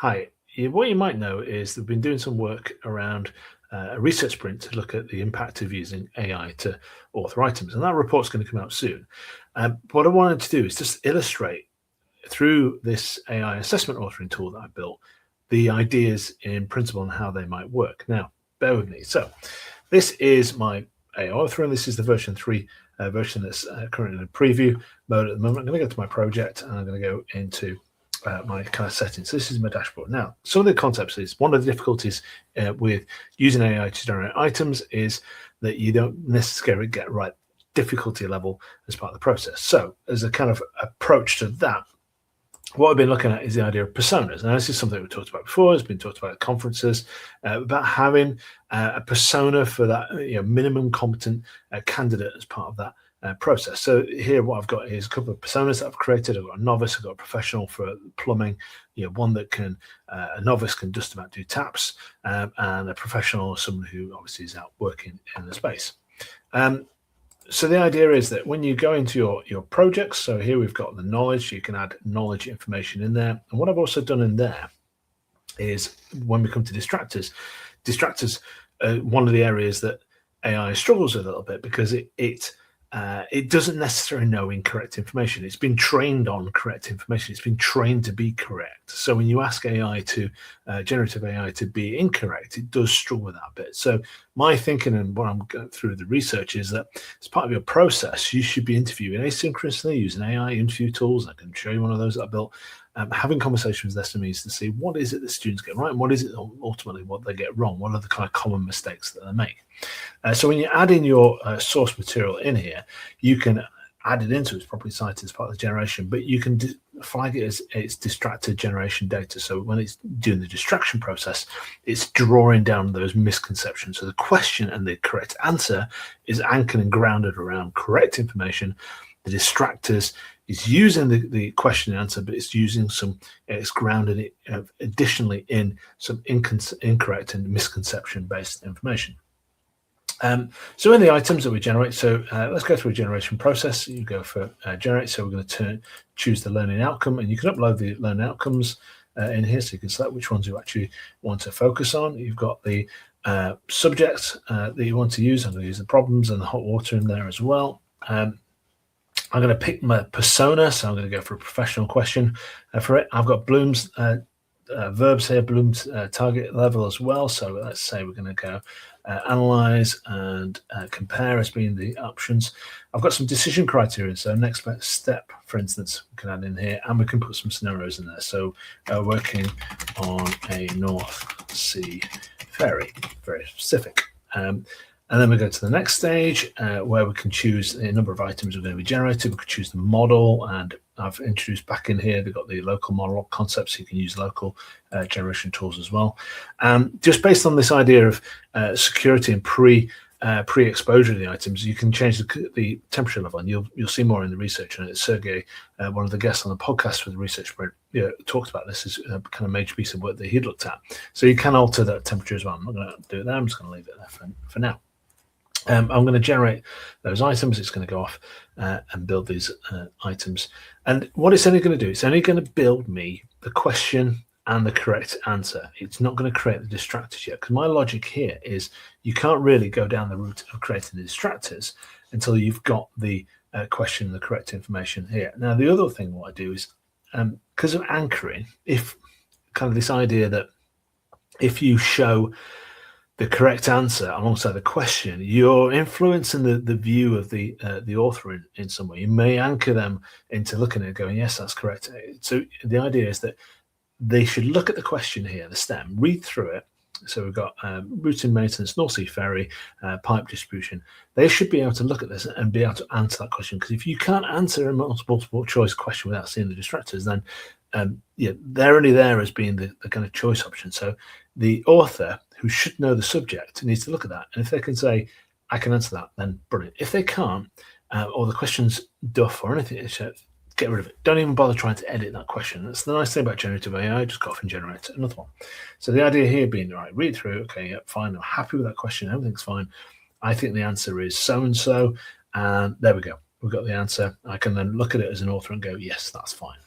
Hi. What you might know is they've been doing some work around a research sprint to look at the impact of using AI to author items, and that report's going to come out soon. What I wanted to do is just illustrate through this AI assessment authoring tool that I built the ideas in principle and how they might work. Now, bear with me. So, this is my AI author, and this is the version 3 version that's currently in a preview mode at the moment. I'm going to go to my project, and I'm going to go into my kind of settings. So this is my dashboard. Now, some of the concepts is one of the difficulties with using AI to generate items is that you don't necessarily get right difficulty level as part of the process. So as a kind of approach to that, what I've been looking at is the idea of personas. Now, this is something we talked about before. It's been talked about at conferences about having a persona for that minimum competent candidate as part of that process. So here what I've got is a couple of personas that I've created. I've got a novice, I've got a professional for plumbing, one that can, a novice can just about do taps, and a professional, someone who obviously is out working in the space. So the idea is that when you go into your projects, so here we've got the knowledge, you can add knowledge information in there. And what I've also done in there is when we come to distractors, one of the areas that AI struggles with a little bit because it doesn't necessarily know incorrect information. It's been trained on correct information. It's been trained to be correct. So when you ask AI to, generative AI to be incorrect, it does struggle with that bit. So my thinking and what I'm going through the research is that as part of your process, you should be interviewing asynchronously using AI interview tools. I can show you one of those that I built. Having conversations with SMEs to see what is it that students get right and what is it ultimately what they get wrong. What are the kind of common mistakes that they make? So when you add in your source material in here, you can add it into it's properly cited as part of the generation, but you can flag it as it's distracted generation data. So when it's doing the distraction process, it's drawing down those misconceptions. So the question and the correct answer is anchored and grounded around correct information. The distractors is using the question and answer, but it's grounded it additionally in some incorrect and misconception based information. So in the items that we generate, so let's go through a generation process. You go for generate, so we're going to choose the learning outcome, and you can upload the learning outcomes in here, so you can select which ones you actually want to focus on. You've got the subject that you want to use. I'm going to use the problems and the hot water in there as well. I'm going to pick my persona, so I'm going to go for a professional question for it. I've got Bloom's verbs here, Bloom's target level as well. So let's say we're going to go analyze and compare as being the options. I've got some decision criteria. So next step, for instance, we can add in here, and we can put some scenarios in there. So working on a North Sea ferry, very specific. And then we go to the next stage where we can choose a number of items are going to be generated. We could choose the model, and I've introduced back in here, they've got the local model concepts. So you can use local generation tools as well. Just based on this idea of security and pre-exposure of the items, you can change the temperature level, and you'll see more in the research. And Sergey, one of the guests on the podcast for the research sprint, talked about this as a kind of major piece of work that he'd looked at. So you can alter that temperature as well. I'm not going to do it there. I'm just going to leave it there for now. I'm going to generate those items. It's going to go off and build these items. And what it's only going to do, it's only going to build me the question and the correct answer. It's not going to create the distractors yet, because my logic here is you can't really go down the route of creating the distractors until you've got the question and the correct information here. Now, the other thing what I do is, because of anchoring, if kind of this idea that if you show the correct answer alongside the question, you're influencing the view of the author in some way. You may anchor them into looking at it going, yes, that's correct. So the idea is that they should look at the question here, the STEM, read through it. So we've got routine maintenance, North Sea ferry, pipe distribution. They should be able to look at this and be able to answer that question. Because if you can't answer a multiple choice question without seeing the distractors, then they're only there as being the kind of choice option. So the author, who should know the subject, needs to look at that. And if they can say, I can answer that, then brilliant. If they can't, or the question's duff or anything, get rid of it. Don't even bother trying to edit that question. That's the nice thing about generative AI. Just go off and generate another one. So the idea here being, right, read through, okay, yep, fine, I'm happy with that question, everything's fine. I think the answer is so-and-so, and there we go. we've got the answer. I can then look at it as an author and go, yes, that's fine.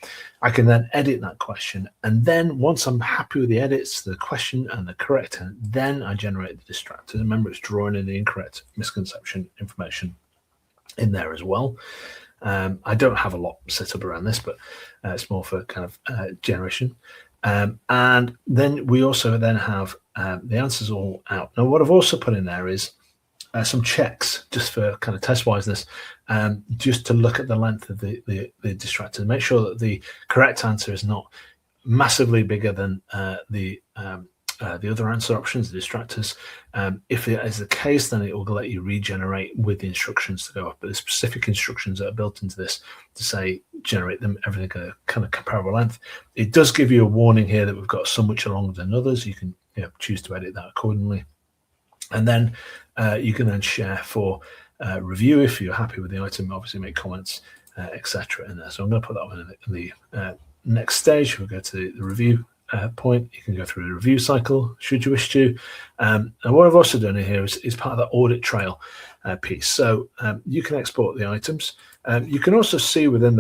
I can then edit that question. And then once I'm happy with the edits, the question and the correct, then I generate the distractor. Remember, it's drawing in the incorrect misconception information in there as well. I don't have a lot set up around this, but it's more for kind of generation. And then we also then have the answers all out. Now, what I've also put in there is some checks just for kind of test wiseness, just to look at the length of the distractor, make sure that the correct answer is not massively bigger than the other answer options, the distractors. If it is the case, then it will let you regenerate with the instructions to go up. But the specific instructions that are built into this to say generate them everything at a kind of comparable length. It does give you a warning here that we've got some which are longer than others. You can choose to edit that accordingly. And then you can then share for review if you're happy with the item, obviously make comments, etc. in there. So I'm going to put that one in the next stage. We'll go to the review point. You can go through the review cycle should you wish to. And what I've also done here is part of the audit trail piece. So you can export the items. You can also see within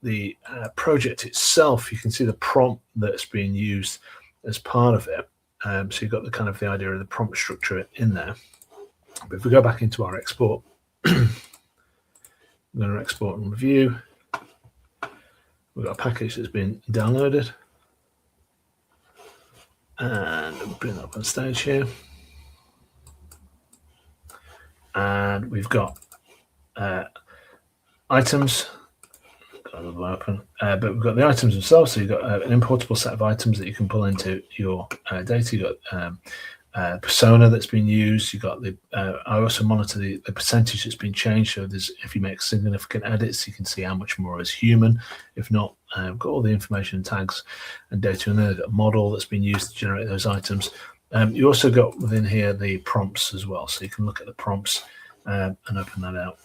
the project itself, you can see the prompt that's being used as part of it. So you've got the kind of the idea of the prompt structure in there. But if we go back into our export, I'm going to export and review. We've got a package that's been downloaded. And bring that up on stage here. And we've got items. Got another one open. But we've got the items themselves. So you've got an importable set of items that you can pull into your data. You've got persona that's been used. You've got the I also monitor the percentage that's been changed. So if you make significant edits, you can see how much more is human. If not, I've got all the information, tags and data in there. I've got a model that's been used to generate those items. You also got within here the prompts as well. So you can look at the prompts and open that out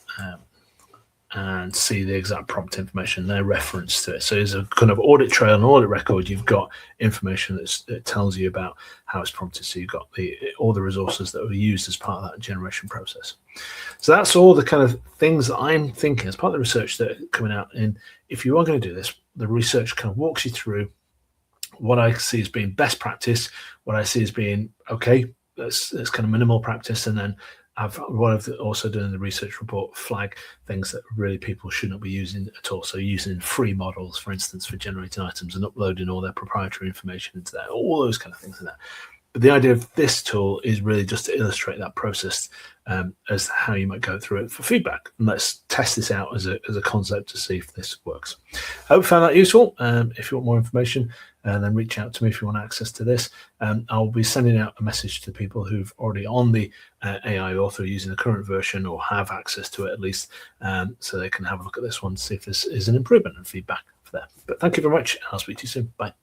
and see the exact prompt information, their reference to it. So there's a kind of audit trail and audit record. You've got information that tells you about how it's prompted. So you've got all the resources that were used as part of that generation process. So that's all the kind of things that I'm thinking as part of the research that are coming out. And if you are going to do this, the research kind of walks you through what I see as being best practice, what I see as being, okay, that's kind of minimal practice, and then what I've also done in the research report, flag things that really people should not be using at all. So using free models, for instance, for generating items and uploading all their proprietary information into there, all those kind of things in there. But the idea of this tool is really just to illustrate that process as how you might go through it for feedback. And let's test this out as a concept to see if this works. I hope you found that useful. If you want more information, then reach out to me if you want access to this. I'll be sending out a message to people who've already on the AI author using the current version or have access to it at least, so they can have a look at this one, see if this is an improvement and feedback for them. But thank you very much. I'll speak to you soon. Bye.